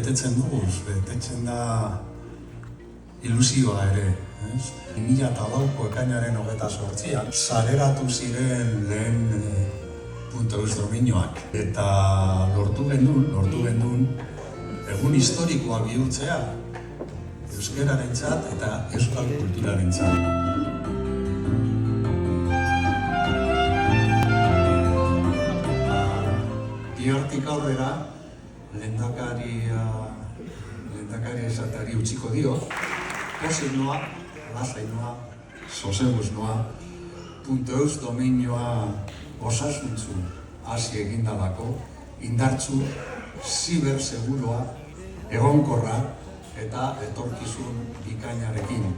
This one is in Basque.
betetzen duguz, betetzen da ilusioa ere. 2008ko ekainaren 28an, saleratu ziren lehen .eus dominioak. Eta lortu gendun, egun historikoa bihurtzea, euskararentzat eta euskal kulturarentzat. Bihartik aurrera, lehendakari esateari utziko dio, pozik noa, lasai noa, soseguz noa, .eus dominioa osasuntzu hasi egindalako, indartzu, ziberseguroa, egonkorra eta etorkizun bikainarekin.